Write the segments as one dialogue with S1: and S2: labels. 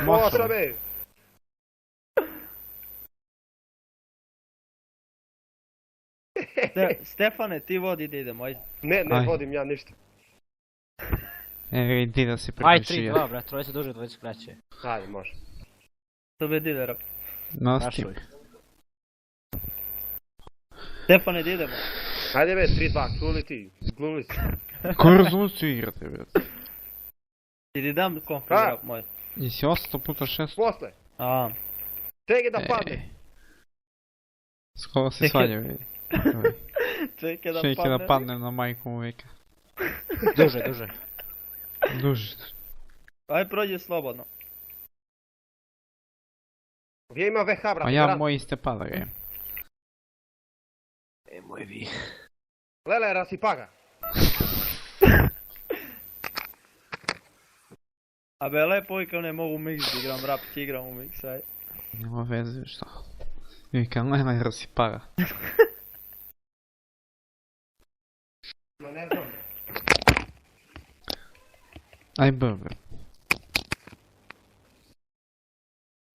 S1: Moša be!
S2: Stefane, ti vodi da idemo, ajde.
S1: Ne
S3: Aj.
S1: vodim ja ništa.
S3: Vidi da si
S4: Aj,
S3: približio.
S4: 3-2, brat, troje se duže, dvoje se kraće.
S1: Ajde, može.
S2: To be dilera.
S3: Nastim.
S4: Rašuj.
S2: Stefane, da idemo.
S1: Ajde be, 3-2, čuli ti, glumili si.
S3: Ko rezoluciju igrate, brate?
S2: Ti ti dam konfigurap moj.
S3: Jesi 800 puta 600?
S1: Posle,
S2: A,
S1: čekaj da padne.
S3: Skoro se
S2: Čekaj.
S3: svađa, vidi.
S2: čekaj da
S3: Čekaj
S2: padne.
S3: da padnem na majku mu veka.
S4: Duže, duže.
S3: Duže.
S2: Aj, prođi slobodno.
S1: Gdje ima VH, brate?
S3: A ja moj iste pada ga imam.
S4: Moj vi.
S1: Lele, rasipa ga.
S2: A be, lepo i kao ne mogu mix da igram rap, ti igram u mix, aj.
S3: Nema veze, šta? Vika, ne rasipaga.
S1: Ma ne znam.
S3: Aj brbe.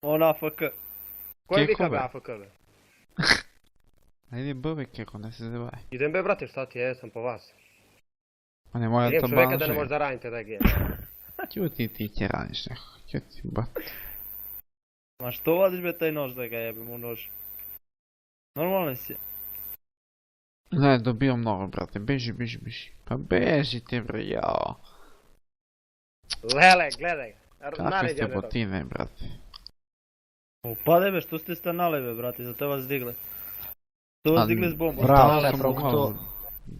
S2: On AFK.
S1: Ko je
S3: Keko,
S1: vika be
S3: be?
S1: AFK be?
S3: Ajde brbe keko, ne se zavaj.
S1: Idem be, brate, šta ti, jesam po vas.
S3: Ma ne mora
S1: Idem
S3: to
S1: čoveka da ne
S3: banže.
S1: možeš da radite da je.
S3: Ćuti ti će raniš neko. Ćuti, ba.
S2: Ma što vadiš be taj nož da ga jebim u nož? Normalno si.
S3: Ne, dobio mnogo, brate. Beži. Pa beži ti, bre, jao.
S1: Lele, gledaj.
S3: Kakve
S1: Naređe
S3: ste
S1: me to.
S3: botine, brate.
S2: Upade be, što ste stanale brate, zato vas digle. To vas
S3: A,
S2: digle s bombom.
S4: Bravo,
S3: Dao
S4: ne,
S3: sam mu
S4: proko
S3: malo.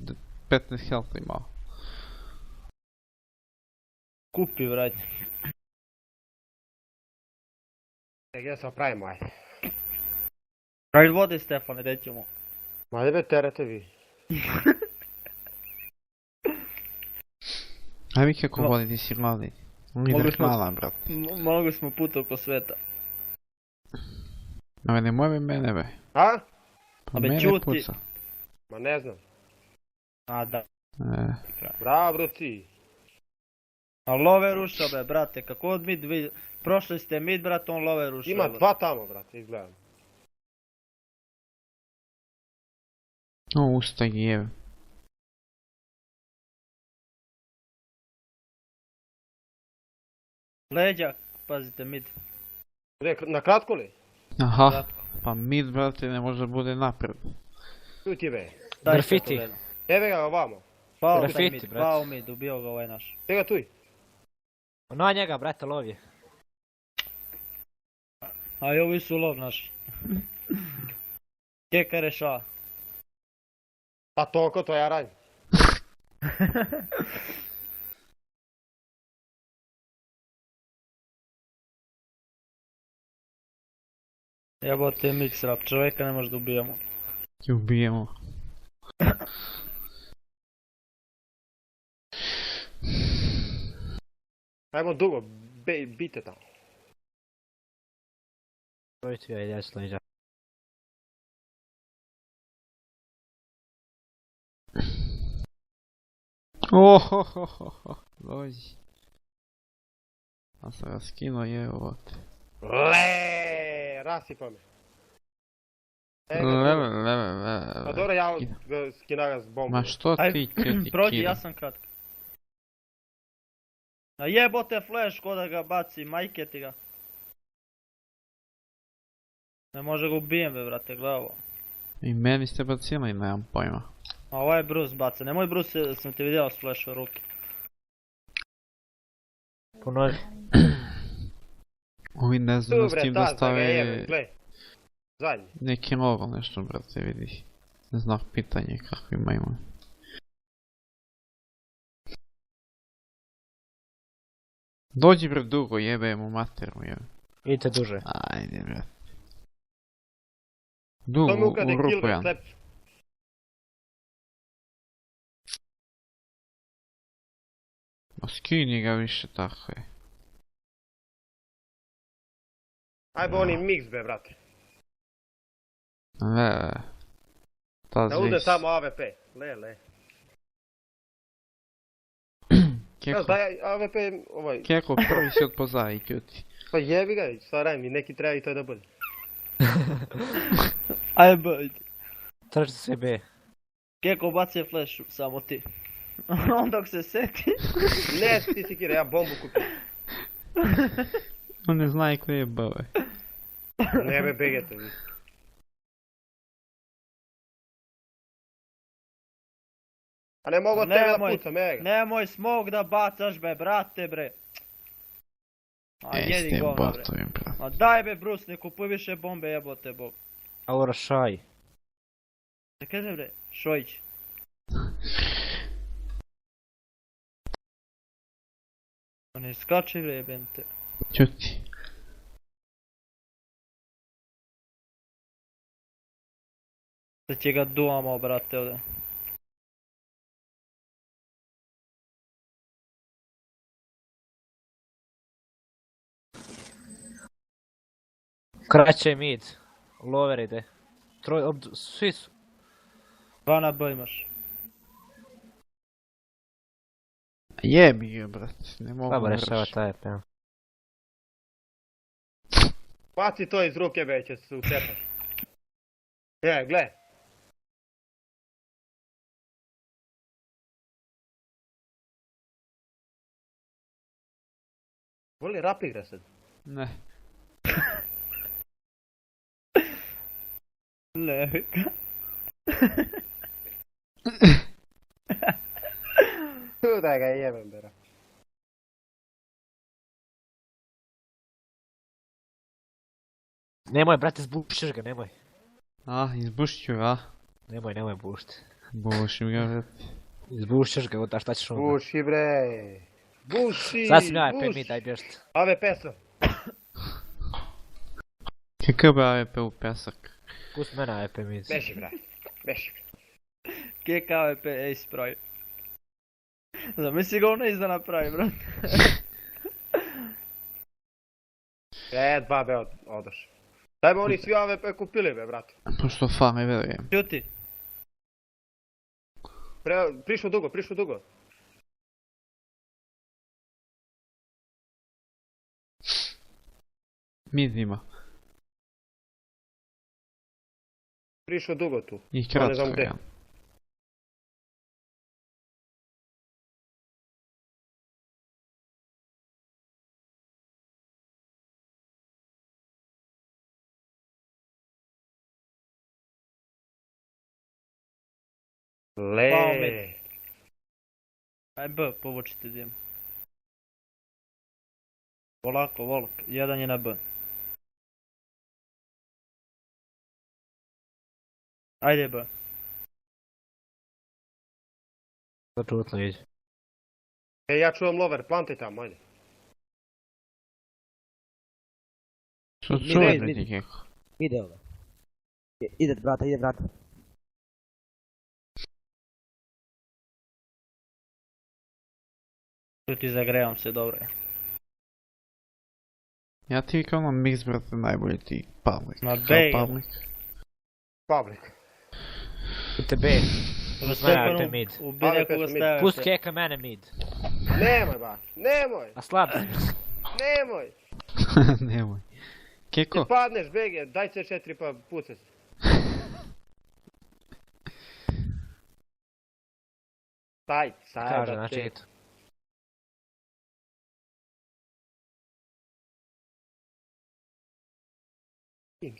S4: to.
S3: 15 health imao.
S2: Kupi, brate.
S1: Gdje se opravimo, ajde.
S2: Ajde vode, Stefane, rećemo.
S1: Ma ajde be, terete vi.
S3: Aj mi kako
S2: No.
S3: vodi, ti si mladi.
S2: Mogli
S3: Lider
S2: smo-
S3: mala, brate.
S2: Mnogo smo puta oko sveta.
S3: Ma ne moj mene, be.
S1: A?
S3: Pa
S2: A be,
S3: mene
S2: ćuti.
S3: puca.
S1: Ma ne znam.
S2: A da.
S1: Bravo, bruci.
S2: A love ruša be, brate, kako od mid vi... Prošli ste mid, brate, on love ruša.
S1: Ima
S2: be.
S1: dva tamo, brate, izgledam.
S3: O, usta jebe.
S2: Leđa, pazite mid.
S1: Na kratko li?
S3: Aha,
S2: Kratko.
S3: pa mid, brate, ne može da bude napred.
S1: Tu ti be.
S2: Daj
S4: Grafiti.
S2: se pogledam.
S1: Evo ga ovamo.
S2: Pao
S4: Grafiti,
S2: mid,
S4: brate.
S2: pao mid, ubio ga ovaj naš.
S1: Evo ga tuj.
S4: Na njega, brate, lovi.
S2: A i ovi su lov naš. Keka rešava.
S1: Pa toliko, to ja radim.
S2: Jebote mix rap, čovjeka ne može da ubijamo.
S3: Ti ubijemo.
S1: Ajmo dugo, bite tamo.
S4: Broj ti je desno iđa.
S3: Ohohoho, dođi. A sam raskinuo jebote.
S1: Le, rasipa me. Pa dobro, ja ga skina ga s bombom.
S3: Ma što
S2: Aj,
S3: ti ćeti
S2: prođi,
S3: kida?
S2: ja sam kratka. A jebote flash, ko da ga baci, majke ti ga. Ne može ga ubijem be, brate, glavo.
S3: I meni ste bacili, nemam pojma.
S2: A ovaj je Bruce baca, nemoj Bruce, sam ti vidio s flash u ruke.
S4: Puno.
S3: Ovi ne znam s
S1: Tu bre,
S3: tim da
S1: tas da ga jebe,
S3: stave
S1: gle. Zadnji.
S3: neki logo nešto, brate, vidi. Znak pitanje kakvi imaju. Dođi bre dugo, jebe mu materu, jebe.
S4: Idite duže.
S3: Ajde bre.
S1: To
S3: Dugo,
S1: mi ukrade
S3: u
S1: kill
S3: rupu
S1: be,
S3: jedan.
S1: slep.
S3: Ma skini ga više, tako je.
S1: Ajde oni mix be, brate.
S3: Le. Ta
S1: Da ude
S3: zvis.
S1: tamo AVP. Le. Ja
S3: Keko,
S1: daj AVP ovaj.
S3: Keko prvi si od pozaji, kjuti.
S1: Pa jebi ga, šta radim, i neki treba i to da bude.
S2: Aj bojte.
S4: Traži sve B.
S2: Keko baci flash, samo ti. On dok se seti.
S1: Ne, ti si kira, ja bombu kupim.
S3: On ne zna i koji je bove.
S1: Ne me begete vi. A ne mogu od tebe da
S2: Nemoj.
S1: pucam, ega.
S2: Nemoj smog da bacaš be, brate bre. A
S3: S
S2: jedi
S3: tim
S2: govna bre.
S3: botovim, brate.
S2: Ma daj be Bruce, ne kupuj više bombe jebote bog.
S4: Aura šaj.
S2: Da kaže bre, Šojić. Ne skači bre jebente.
S3: Čuti.
S2: Da će ga duamo brate ovdje.
S4: Kraće mid. Lover ide. Svi su.
S2: 2 na B imaš.
S3: Jebi ga, brate. Ne mogu
S4: Slabo
S3: ne
S4: rešava
S3: reši.
S4: taj EP.
S1: Baci to iz ruke, be, će se ucepaš. Je, gle. Voli rap igra sad.
S3: Ne.
S2: Leka.
S1: Da ga jebem, bera.
S4: Nemoj brate, zbušiš ga, nemoj.
S3: A, izbušit ću ga.
S4: Nemoj bušti.
S3: Bušim ga, brate.
S4: Izbušiš ga, a šta ćeš onda?
S1: Buši bre. Buši,
S4: Sad sam ja EP
S1: buši.
S4: mid, daj bješt.
S1: Ave peso.
S3: Kakav bi AWP u pesak?
S4: Pust mene EP mid.
S1: Beši bre. Beši bre.
S2: KKVP ace pravi. Zamisli ga ono izda napravi brate.
S1: Dva be odoš. Daj be oni svi AWP kupili be, brate.
S3: Pošto fa ne verujem.
S2: Čuti.
S1: Prišao dugo.
S3: Mid ima.
S1: Prišao dugo tu.
S3: I
S1: Pa ne znam
S3: kratko
S1: gde.
S3: ja.
S2: Pao mid.
S1: Le.
S2: Aj B, povučite dim. Polako, volk. Jedan je na B. Ajde B.
S4: Začutno iđe.
S1: Ja čuvam lover, plantaj tamo, ajde.
S3: Što
S5: Mid,
S3: čuje
S5: mid,
S3: da
S5: mid.
S3: ti kako?
S5: Ide ovdje. Ide vrata.
S2: Čuti, zagrevam se, dobro je.
S3: Ja ti kao na mix, brate, najbolji ti public.
S2: Ma
S3: Kao
S2: bej.
S3: public.
S1: Public.
S4: Ute B. Pust
S2: Sve
S4: mene
S2: ono,
S4: EP mid.
S2: ubi
S1: Ali
S2: nekoga
S1: pesam mid.
S2: stavite.
S4: Pust keka mene mid.
S1: Nemoj ba, nemoj,
S4: A slab si.
S1: nemoj.
S3: Nemoj. Keko?
S1: Ti padneš, BG, daj C4 pa pucaj se. Staj,
S4: Kaže, znači eto.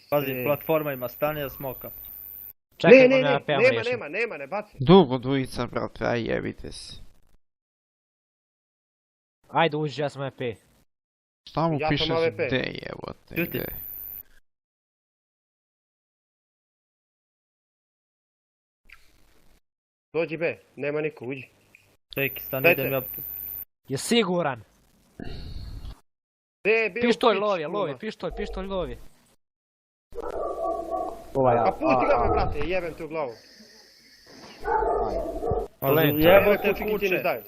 S2: Pazi, platforma ima stanja smoka.
S4: Čekaj,
S1: Ne,
S4: ja PM riješim.
S1: nema, ne baci.
S3: Dugo dvojica, brate, aj jebite se.
S4: Ajde uđi, ja sam EP.
S3: Šta mu
S1: Ja sam
S3: pišeš
S1: AWP.
S3: gde jebote,
S2: Čuti.
S3: gde?
S1: Dođi B, nema niko, uđi.
S2: Čeki, stan
S1: Dajte.
S2: idem ja.
S4: Je siguran.
S1: Gde je bio
S4: Pištolj
S1: pič,
S4: lovi,
S1: kuma?
S4: pištolj lovi.
S5: Ovaj,
S1: A pusti ga me, brate, jebem te u glavu.
S4: Lento.
S2: Jebote
S1: Kućiki ti ne
S2: kuće.
S1: zdaju.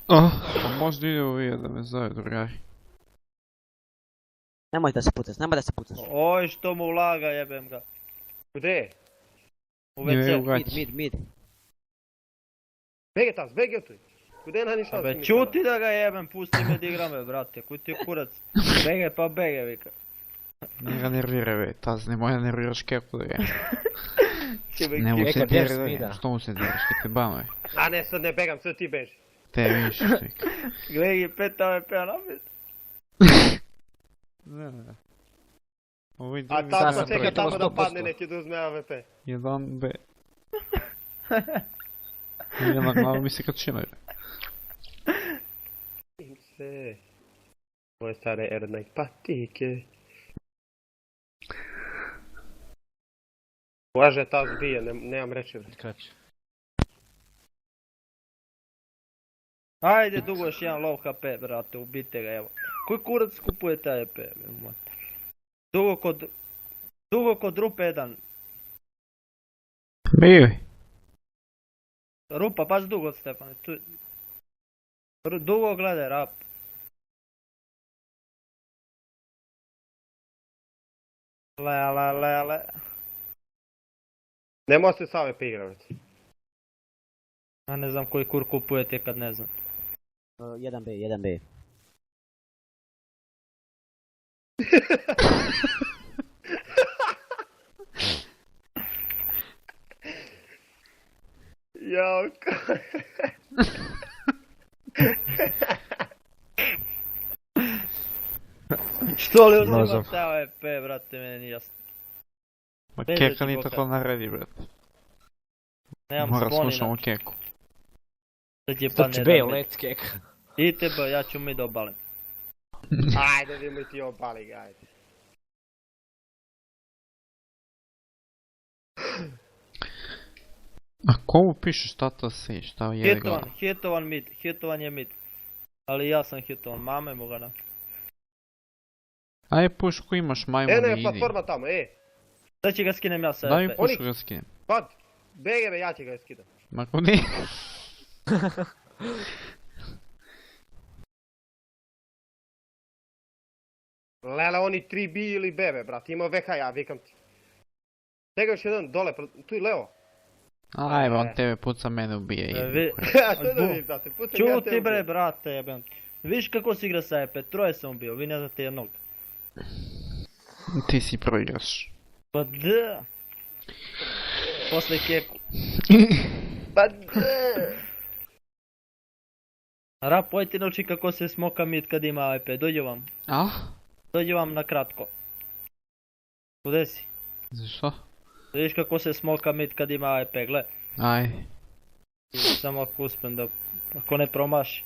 S3: Pa možda ide u da me znaju, drugari.
S5: nemoj da se pucaš.
S2: Oj, što mu ulaga, jebem ga.
S1: Gde je?
S2: U
S3: Nije
S2: WC.
S3: u gaći.
S5: Mid.
S1: BG tas, BG tu. Gde je na ništa?
S2: Be, čuti da ga jebem, pusti me da igra me, brate, kuj ti je kurac. Bege pa bege, vika.
S3: Nije ga nerviraj, be, taz, nemoj da nerviraš keku da ga.
S2: Čebe
S3: Ne mu
S2: kje.
S3: se
S4: Neka
S3: diri
S4: bjež
S3: da
S4: smida.
S3: ga, što mu se diriš, kaj te banoj.
S1: A ne, sad ne begam, sad ti beži.
S3: Te vidiš, vika.
S2: Glegi, 5 AWP-a napet.
S3: Ne. Ovo je
S1: A
S3: drugi
S1: tako
S4: sam
S1: čeka
S4: pročitao
S1: tamo da
S4: 100%.
S1: padne neki da uzme AWP.
S3: jedan B. Jedna glava mi se kačina.
S1: Se. Moje stare R1 patike. Može ta zbije, nemam reći. bre.
S4: Kraće.
S2: Ajde, dugo još jedan low HP, brate, ubite ga, evo. Koji kurac kupuje taj EP? Dugo kod rupe jedan.
S3: Bio.
S2: Rupa, baš dugo od Stefane. Dugo gledaj rap. Le.
S1: Nemoj se s AWP igravati.
S2: Ja ne znam koji kur kupujete kad ne znam.
S5: 1B, 1B.
S1: Jao,
S2: Što li
S4: Mozog.
S2: uzimam taj AWP, brate, meni nije jasno.
S3: Ma
S2: Beže
S3: keka
S2: ti
S3: ni
S2: koka.
S3: tako naredi, brate.
S2: Nemam
S3: Mora
S2: sponi,
S3: slušamo
S2: znači.
S3: keku.
S2: Sad je
S4: Strči
S2: padne
S4: B,
S2: jedan bit.
S4: let's kek.
S2: Idite ba, ja ću mi da obalim.
S1: ajde vi mi ti obali ga, ajde.
S3: A komu piše šta to se, šta jede glava?
S2: Hitovan je mid. Ali ja sam hitovan, mame mu ga na.
S3: Aj pušku imaš majmun
S1: Ne,
S3: idi.
S1: platforma tamo,
S2: Sad će ga skinem ja sa
S3: Daj mi
S2: AWP.
S3: pušku ga skinem.
S1: pad. BGB, ja ću ga skidam.
S3: Ma ko nije?
S1: Lele, oni 3B ili BB, brate, ima VH, ja vikam ti. Čega još jedan dole, tu je Leo.
S3: Ajme, on tebe puca, mene ubije.
S2: Vi-
S1: A što da vi, brate, pucam ja
S2: Čuti
S1: te
S2: bre,
S1: ubijem.
S2: brate, jebem. Viš kako se igra sa AWP, troje sam ubio, vi ne znate jednog.
S3: Ti si proigraš.
S2: Pa da. Posle keku.
S1: Pa da.
S2: Rap, oj ti nauči kako se smoka mid kad ima AWP, dođi vam na kratko. Kude si?
S3: Zašto?
S2: Vidiš kako se smoka mid kad ima AWP, gle.
S3: Aj.
S2: Samo ako uspem da, ako ne promaši.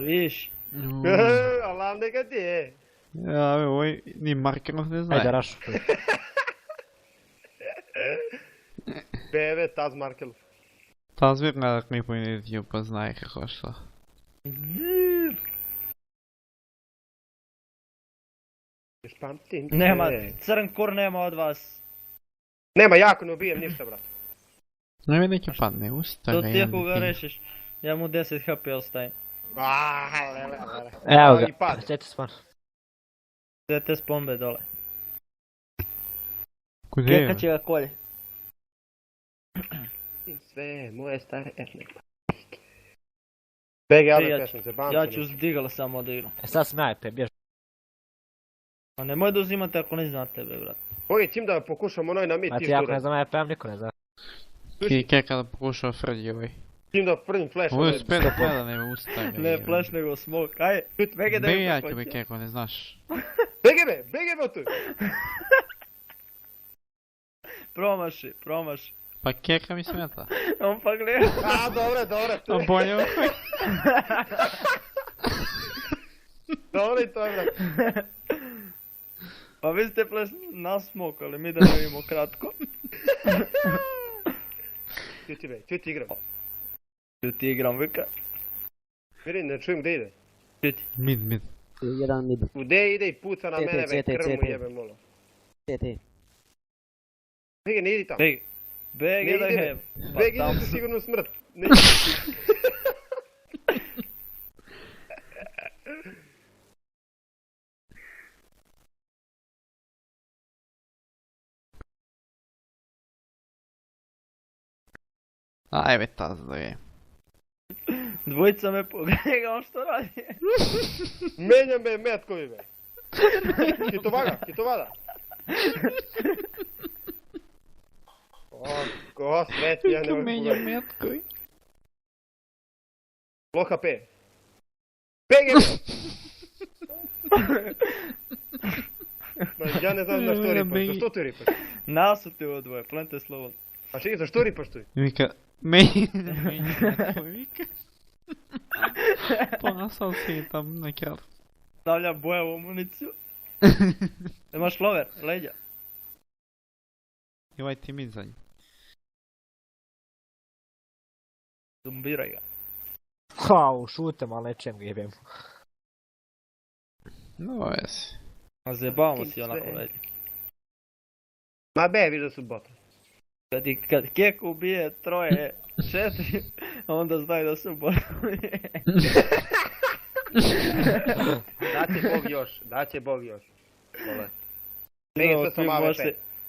S2: Vidiš?
S1: Alam neka ti je.
S3: Ja, ovaj, ni markernog ne
S4: Ajde,
S3: znaje.
S4: rašu.
S1: BB, Taz Markel.
S3: Ta zbir gleda klipove na YouTube pa znaje kako što.
S1: Još pamtim.
S2: Nema, crn kur nema od vas.
S1: Nema, jako ne ubijem ništa, brate.
S3: Ne mi neki padne, usta
S2: Do
S3: ga
S2: ti ako
S3: jedan
S2: ga
S3: ti.
S2: rešiš, ja mu 10 HP ostavim.
S1: Lele.
S4: Evo
S1: I
S4: ga,
S1: pad.
S4: ćete span.
S2: Zete s bombe dole.
S3: Kude je?
S2: Keka će ga kolje.
S1: Sve, moje stare etne. BG, ja da
S2: Ja
S1: pešam se, bam
S2: Ja
S1: se
S2: ću
S1: nešto.
S2: s digala samo da igram.
S4: Sad sam ja, bjež.
S2: A nemoj da uzimate ako ne znate be, brat.
S1: Ogi, čim da pokušam onoj na mid, ti
S4: Znači, ako ne
S1: šture.
S4: znam ja pem, niko ne zna.
S3: Ti keka da pokušao Fredi ovaj.
S1: Čim da prvim flash,
S3: Ovo je
S1: onoj...
S3: spet gleda, ne me usta ga.
S2: Ne flash nego smoke, aj, vege da
S3: Be
S2: je
S3: ja ću be keko, ne znaš.
S1: BGB tu!
S2: Promaši.
S3: Pa keka mi smeta.
S2: On pa gleda.
S1: A, dobro,
S3: A bolje ovaj.
S1: dobro i to je, brate.
S2: Pa vi ste flash na smoke, ali mi da ne vidimo kratko.
S1: Čuti igram.
S2: Tu ti igram vika.
S1: Vidi, ne čujem gdje ide.
S3: Mid.
S5: 1 mid.
S1: Gdje ide i puca na
S5: CT,
S1: mene, be,
S5: CT,
S1: krv mu
S5: CT.
S1: jebe molo.
S5: CT.
S1: BG, ne idi tamo.
S2: Bege da je.
S1: BG ide ti sigurno u smrt. Ne
S3: Ajme, taz da je.
S2: Dvojica me pogledaj on što radi.
S1: Menjam me metkovi be. Hitovada. O, ko sveti, ja ne
S3: Kako
S1: mogu
S3: menja
S1: pogledati.
S3: metkovi.
S1: Loha P. PG! Ma, ja ne znam na što ripaš, za što ti ripaš?
S2: Nasuti ovo dvoje, plente slobodno.
S1: A čekaj, za što ripaš tu?
S3: Vika, menja metkovi, vika. Ponasao si tam na kratko.
S2: Stavlja bojavu municiju. Imaš lover, leđa.
S3: I ovaj ti mid za njim.
S2: Zumbiraj ga.
S4: Hau, šutem, ali nečem ga jebem.
S3: No jesi.
S2: A zajebavamo si onako leđa.
S1: Ma be, viš da su bota.
S2: Kad Kek ubije troje, 4, onda znaju da su botovi.
S1: Daće Bog još. Vole. Ne, to sam AVP.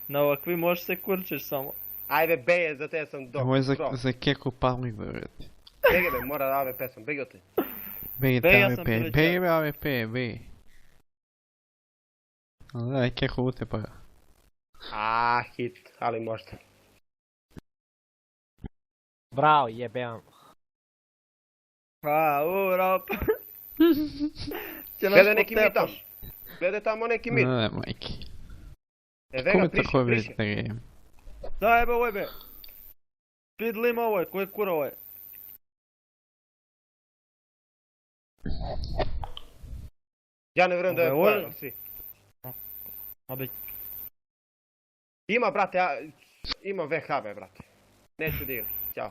S2: Na ovakvi možeš se kurčiš samo.
S1: Ajde, B je, za te sam dok.
S3: Ovo je za keku pali vjerujete.
S1: Bege be, mora AVP sam, bege ti.
S3: Bejte
S2: ja sam
S3: AVP,
S2: prilećao.
S3: bejte AVP, bej. Daj, keku utepa ga.
S1: Hit, ali možda.
S4: Bravo, jebem.
S2: Rap.
S1: Gledaj neki mid tam. Gledaj tamo neki mid.
S3: Ne, majki.
S1: Vega,
S3: Kome
S1: priši,
S3: tako
S1: priši.
S3: vidite game?
S2: Daj be, ovo be. Speed lima ovo je, koji kura ovo je.
S1: Ja ne vjerujem da je
S2: Ovo je-
S1: pojavno svi.
S2: A be,
S1: Ima, brate, ima VHB, brate. Neću da igram, ćao.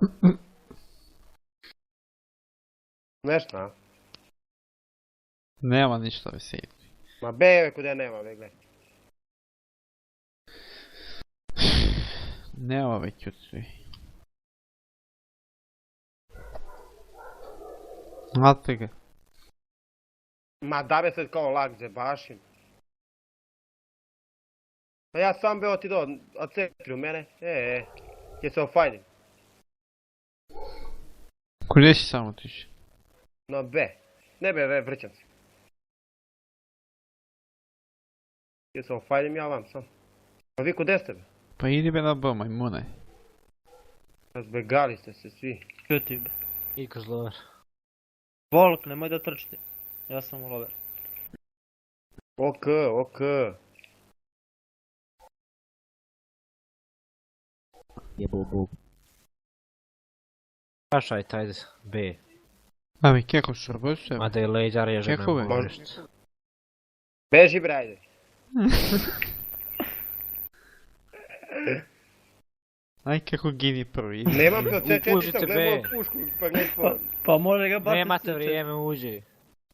S1: Nešto, a?
S3: Nema ništa veseli.
S1: Ma beve kuda nema, be, gledaj.
S3: Nema već od svi. Znate ga.
S1: Ma da be sad kao lag zebašim. Pa ja sam beo ti do, odcepri u mene. Je se ofajdim.
S3: Kude si samo tiši?
S1: No B. Ne be, vrćam se. Je se ofajdim ja vam sam. Pa vi kude ste be?
S3: Pa idi be na B, majmune.
S1: Razbegali ste se svi.
S2: čuti be.
S4: I kroz lover.
S2: Volk, nemoj da trčite. Ja sam u lover.
S1: Ok.
S5: Jebo bub.
S4: Pašaj taj B.
S3: A mi kako šrboj se?
S4: Mada je leđa reže me
S3: Kekove.
S4: možeš.
S1: Beži bre, ajde.
S3: Aj kako gini prvi. idi.
S1: Nemam to C4
S4: Uđite
S1: sam
S4: B.
S1: gledao pušku, pa gledaj po...
S2: Pa može ga baciti.
S4: Nemate vrijeme, uđi.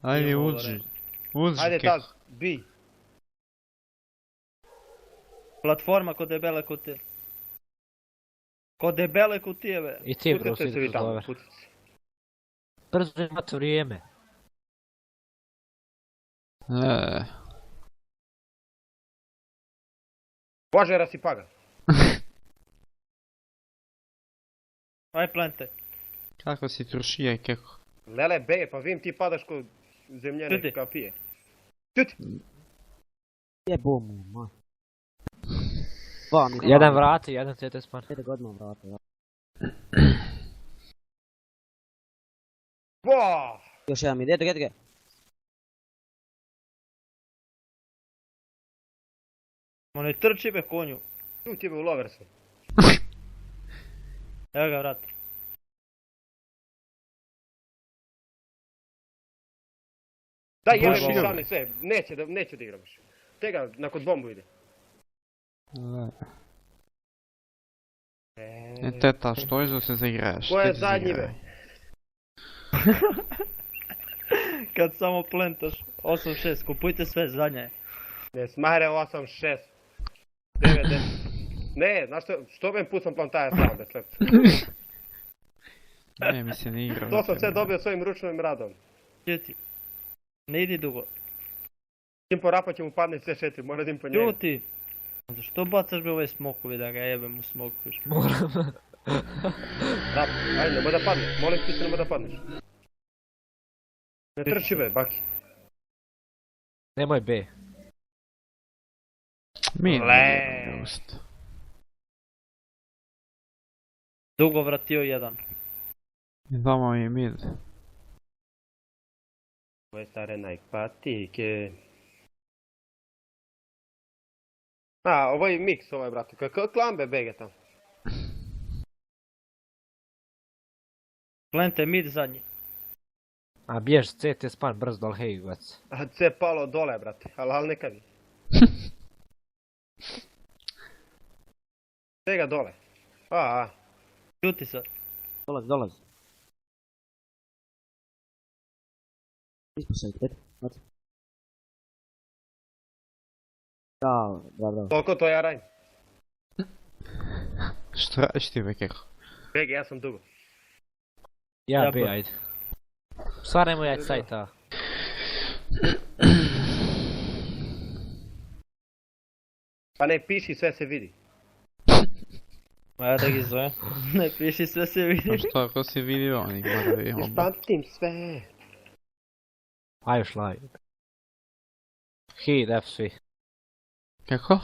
S3: Ajde
S2: Imamo
S3: uđi. Uđi
S1: Ajde
S3: keko.
S1: taz, B.
S2: Platforma kod debele kutije. Kod debele kutije be.
S4: I ti bro,
S1: Pucajte se
S4: sidi
S1: vi
S4: kroz
S1: tamo,
S4: lover.
S1: pucajte se.
S4: Brzo imate vrijeme.
S1: Bože, rasipaga.
S2: Aj plante.
S3: Kako si trušija i keko?
S1: Lele B, pa vim ti padaš kod zemljane
S2: Čuti.
S1: kapije. Čuti.
S5: Jebo mu, ma. Dva mi
S4: Jedan vrati, jedan CT span.
S5: 5 godina vrata, ja.
S1: Wow.
S5: Još jedan mi, ide.
S2: Ma ne trči be konju.
S1: Tu ti be u lover sam.
S2: Evo ga vrat.
S1: Daj
S2: Bože,
S1: jebe mi
S2: Bože.
S1: sami sve, neću da igram više. Tega, nakon bombu ide.
S3: Teta, što je da se zaigraš?
S1: Ko je
S3: Ti se
S1: zadnji,
S3: zaigraj.
S1: be?
S2: Kad samo plentaš. 8-6, kupujte sve zadnje.
S1: Ne smare 8-6. 9-10. Ne, znaš što ben pucam plantaja sam, be slepca.
S3: Ne, mi se ne igra.
S1: To sam sve dobio svojim ručnim radom.
S2: Čuti. Ne idi dugo.
S1: Tim po rapa će mu padne C4, mora da im po njegu.
S2: Čuti. Onda što bacaš be ove smokovi da ga jebem u smoku još.
S4: Moram.
S1: Rap, ajde, nemoj da padneš, molim ti se nemoj da padneš. Ne trči be, baki.
S4: Nemoj B.
S3: Mid
S1: Le.
S3: je just.
S2: Dugo vratio jedan.
S3: I doma mi je mid.
S1: Ovo je stare Nike patike. A, ovo je mix, ovo je, brate. Kako klambe bege tamo.
S2: Plente mid zadnji.
S4: A bjež CT span brzo dol Hegovac.
S1: A C palo dole, brate. Ali neka mi. Svega dole. A.
S2: Čuti se.
S5: Dolazi, dolazi. Ispušaj, pet. Vrti. Bravo, bravo, bravo.
S1: Toliko to ja radim.
S3: Šta radiš ti Bekero?
S1: Bege, ja sam dugo.
S4: Ja
S2: Ja
S4: B,
S2: pa-
S4: ajde. Stvarajmo ja sajta.
S1: Pa ne piši, sve se vidi.
S2: Ma ja da gi zovem. Ne piši, sve se vidi.
S3: A šta ako si vidio, oni mora vidimo.
S1: Ispamtim sve.
S4: Ajde šlaj. Hit F svi.
S3: Kako?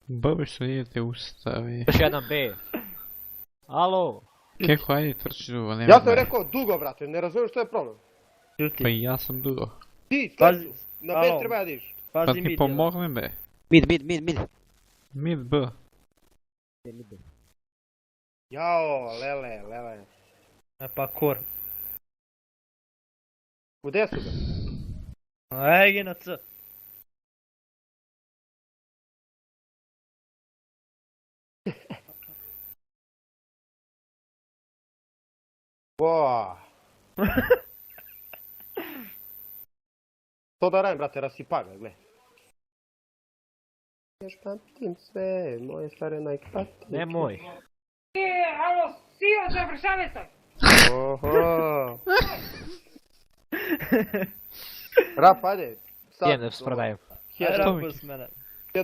S3: Babiš se idete ustavi.
S4: Još jedan B. Alo.
S3: Kako ajde trči dugo, nema.
S1: Ja sam rekao dugo, brate, ne razumijem što je problem.
S2: Čuti.
S3: Pa i ja sam dugo.
S1: Ti,
S2: Pazi.
S1: na B
S2: Alo.
S1: treba da diš.
S3: Pa
S2: Pazi
S3: ti
S2: mid jedan.
S3: pomognem be.
S5: Mid, mid, mid, mid.
S3: Mid B.
S5: Mid, mid.
S1: Jao, lele, lele.
S2: E pa kor.
S1: Gde su ga?
S2: Egi na C.
S1: Boa. To da radim, brate, rasipa ga, gle. Još pamtim sve, moje stare Nike patike.
S4: Nemoj.
S6: Alo, Sio, završavaj se!
S1: Oho. Rap, ajde. Sad,
S4: Jedan F sprodajem.
S2: Aj
S1: Hjedu,
S2: rapu s mene.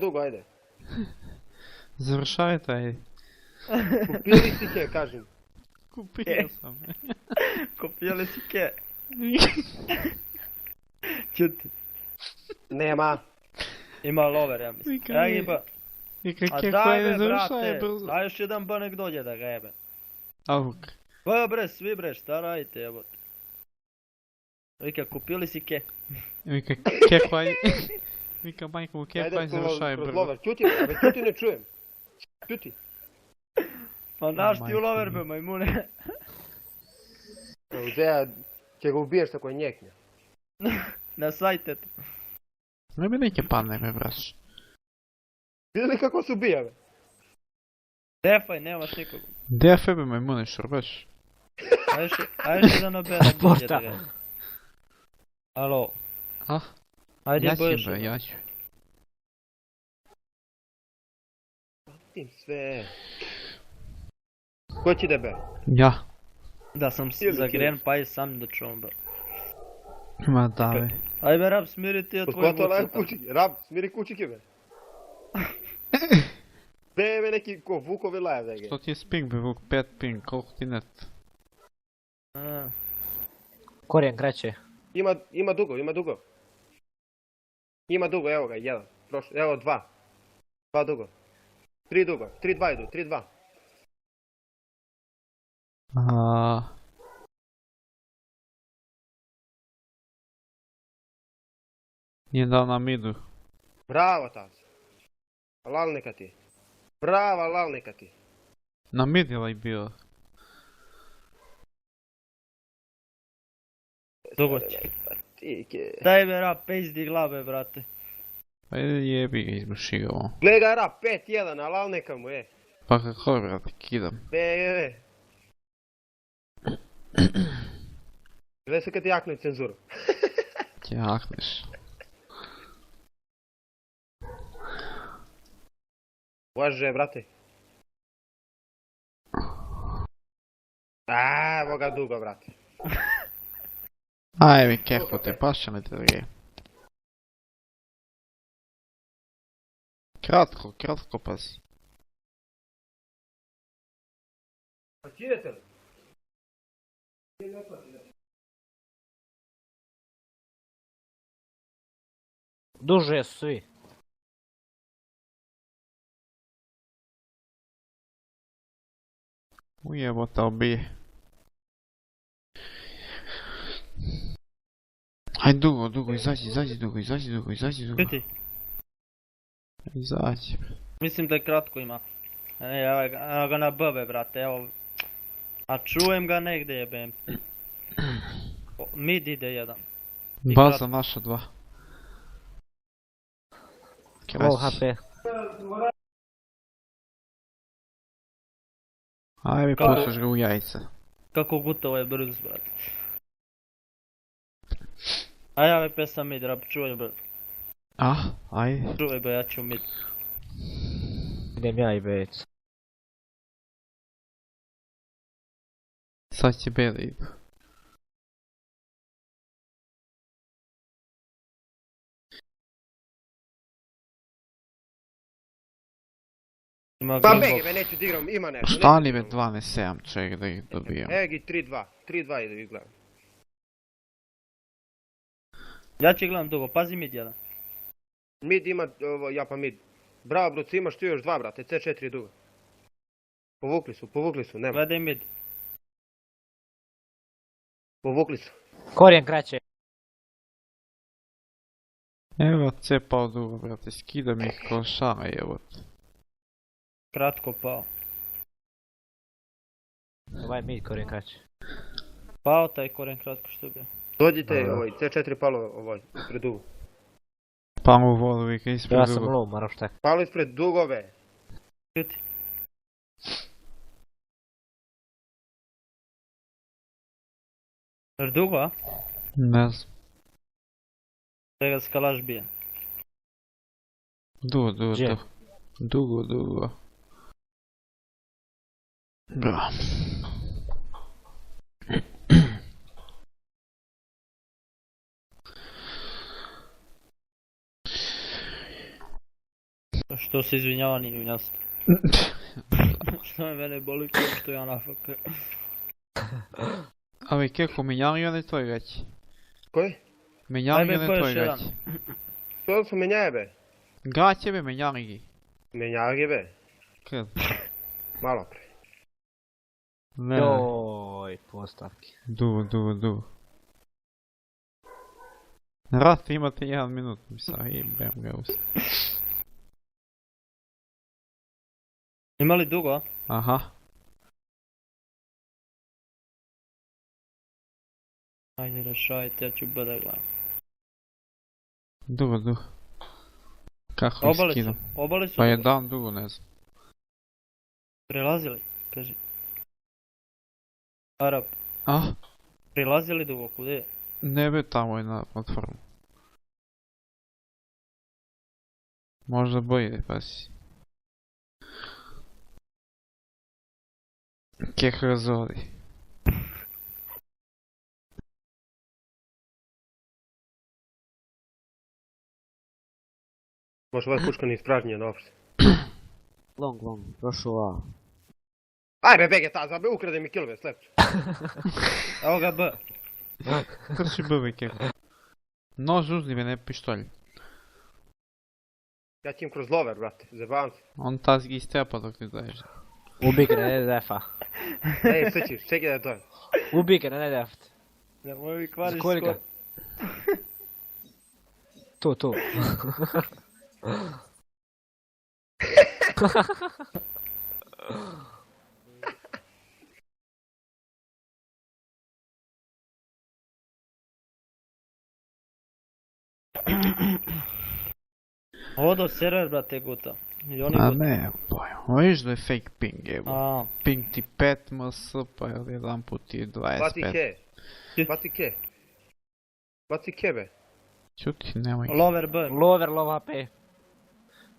S1: dugo, ajde.
S3: Završaj taj.
S1: Kupili si ke, kažem.
S3: Kupio sam.
S2: Kopijali si ke. Čuti.
S1: Nema.
S2: Ima lover, ja mislim.
S3: Nikad
S2: Egi
S3: nije.
S2: ba.
S3: I
S2: A
S3: kako
S2: daj
S3: koje
S2: be,
S3: ne završaj
S2: brate.
S3: brzo.
S2: Daj još jedan ba nek dođe da ga jebe.
S3: Auk.
S2: Ba bre, svi bre, šta radite jebote? Vika, kupili si ke.
S3: Vika kako ajde. Vika majko kako
S1: Ajde,
S3: ajde završaj
S1: kroz
S3: brzo.
S1: lover. Čuti, bre, čuti ne čujem. Čuti.
S2: Ma naš ti
S3: majko
S2: u lover be,
S3: mi.
S2: majmune.
S1: Uzea, će ga ubiješ tako njeknja.
S2: Na sajtet.
S3: Ne bi neke padne me braš.
S1: Vidjeli kako se ubija, be?
S2: Defaj, nemaš nikog.
S3: DF be me mune šurbeš.
S2: Ajde još jedan obe nek dođe da ga jebe. Alo.
S3: Ah,
S2: Ajde
S3: ja ću
S2: bojiš.
S3: be, ja ću.
S1: Pamtim sve. Ko će da be?
S3: Ja.
S2: Da sam
S1: Ili
S2: zagrijen pa i sam da čuvam be.
S3: Ma dave.
S2: Aj be rab, smiri ti od tvoj
S1: Poskoto live
S2: vuceta.
S1: kućike. Rab, smiri kućike, be. Be me neki ko Vukovi live, da ga.
S3: Što ti je ping be Vuk, 5 ping, koliko ti net?
S4: Korijen kreće.
S1: Ima dugo, ima dugo. Ima dugo, evo ga, jedan. Evo dva. Dva dugo. Tri dugo, 3-2 idu, 3-2.
S3: Nije dao na midu.
S1: Bravo, Taz. Lal neka ti. Brava, lal neka ti.
S3: Na mid je like bio.
S2: Dugo će.
S1: Patike.
S2: Daj be rab, pejzdi glave brate.
S3: Pa jebi ga izbuši ga ovo.
S1: Gle ga rap, 5-1, a lal neka mu je.
S3: Pa kako brate, kidam.
S1: Be. Gle se kad ti jakne cenzuru.
S3: Ti hakneš.
S1: Može, brate. Evo ga dugo, brate.
S3: Aj mi kako te paša ne te drije. Kratko pazi.
S1: Pa idete li?
S4: Duže su svi.
S3: Ujebota obije. Hajde dugo, izađi dugo.
S2: Čuti,
S3: Izađi.
S2: mislim da je kratko ima. Evo ga na B, brate, evo. A čujem ga negdje jebem. Mid ide jedan. I
S3: Baza naša 2.
S4: Low HP.
S3: Ajme,
S2: Kako?
S3: pucaš ga u jajca.
S2: Kako Gutovo je brz, brate. A ja me pesam mid, rab, čuvaj bro.
S3: Ajde.
S2: Čuvaj bro, ja ću mid.
S4: Idem ja i već.
S3: Sad će beli idu.
S2: Ima
S1: Pa
S2: green
S1: bege,
S2: box.
S1: me neću da igram, ima nešto.
S3: Stani me 12-7, čekaj da ih dobijam.
S1: Evo gi 3-2, 3-2 idu izgledam.
S2: Ja ću gledam dugo, pazi mid jedan.
S1: Mid ima, ja pa mid. Bravo bruc, imaš tu još 2 brate, C4 je dugo. Povukli su, nema.
S2: Gledaj mid.
S1: Povukli su.
S4: Korijen kraće.
S3: Evo cepao dugo, brate, skida mi ih ko šara, evo.
S2: Kratko pao.
S4: Ovaj mid korijen kraće.
S2: Pao taj koren kratko što bi.
S1: Dođite, C4 palo ispred dugo.
S3: Pa mu vodu vika ispred
S4: Ja sam
S3: dugo.
S4: low, moram šta.
S1: Palo ispred dugove.
S2: Čuti. Jer dugo, a?
S3: Ne znam.
S2: Čega skalaš bije.
S4: Gdje?
S3: Dugo. Bra.
S2: Što se izvinjava, nije jasno. Što me mene boli kao što ja nafak.
S3: Ali kako, menjali oni tvoj već?
S1: Koji?
S3: Menjali
S2: Ajme,
S3: oni
S2: ko je
S3: tvoj
S2: još
S3: već?
S2: jedan?
S1: Što su menjaje be?
S3: Gaće be menjali gi.
S1: Menjaje be?
S3: Kad?
S1: Malo pre.
S3: Ne,
S4: Joj, postavki.
S3: dugo. Rat imate 1 minut, mislim, i bem ga usta.
S2: Ima li dugo, a?
S3: Aha.
S2: Ajde rešajte, ja ću B da gledam.
S3: Dugo. Kako ih
S2: Obali su,
S3: skidam?
S2: obali su.
S3: Pa je
S2: dugo.
S3: dan dugo, ne znam.
S2: Prelazili, kaži. Arab,
S3: Ah,
S2: prilazili dugo, kude je?
S3: ne be tamo je na platformu. Možda bolje, pazi. Keh razvodi.
S1: Može ovaj puška ni ispražnjen uopšte.
S5: Long, prošao A.
S1: Ajme bege ta, zabe ukrade mi kilove, slepću.
S2: Evo ga B.
S3: Krši bebe keh. Nož uzmi me, ne pištolj.
S1: Ja ću im kroz lover, brate, zabavam se.
S3: On tas gi istepa dok ti daješ.
S4: Ubi ga, ne defa.
S1: Ej, sve ćeš, čekaj da dojem.
S4: Ubi ga, ne deft.
S2: Nemoj mi kvariš
S4: Skori ga.
S2: skor.
S4: Tu.
S2: Odo server, brate, guta. I oni
S3: A
S2: guta.
S3: ne, pojma. Viš da je fake ping, evo.
S2: A,
S3: Ping ti 5 ms, pa jedan put ti je
S1: Baci
S3: 25.
S1: ke. Baci ke be.
S3: Čuti, nemoj.
S2: lower B.
S4: Lover, low HP.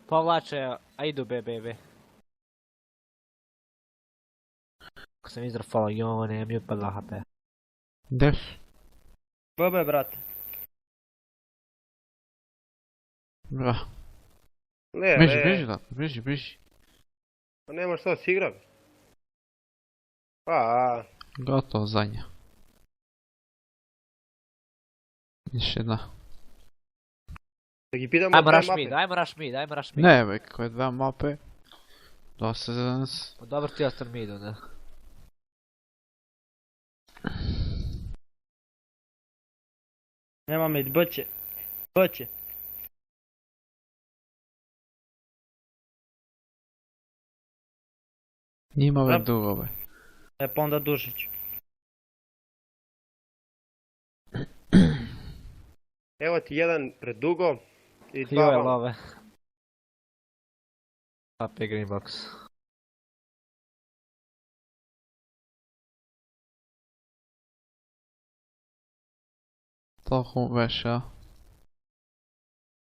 S4: Povlače, a idu BB. Ako sam izrafala, ne mi upadla HP.
S3: Deš?
S2: BB, brate.
S3: Bra.
S1: Ne,
S3: Beži da, beži.
S1: Pa nemaš šta da si igra be. A,
S3: Gotovo zadnja. Još jedna.
S1: da ih pitamo
S4: Ajmo
S1: dve
S4: rush mid,
S1: mape.
S4: ajmo rush mid, ajmo rush mid.
S3: Ne, već koje dva mape. Dosta za nas.
S4: Pa dobro ti ostan mid onda.
S2: Nema mid, boće. Boće.
S3: Njima već
S2: Da.
S3: dugove.
S2: E pa onda Dušić.
S1: Evo ti jedan predugo i dva
S4: Joj,
S1: vamo.
S4: love. AP green box.
S3: Toliko veš, ja.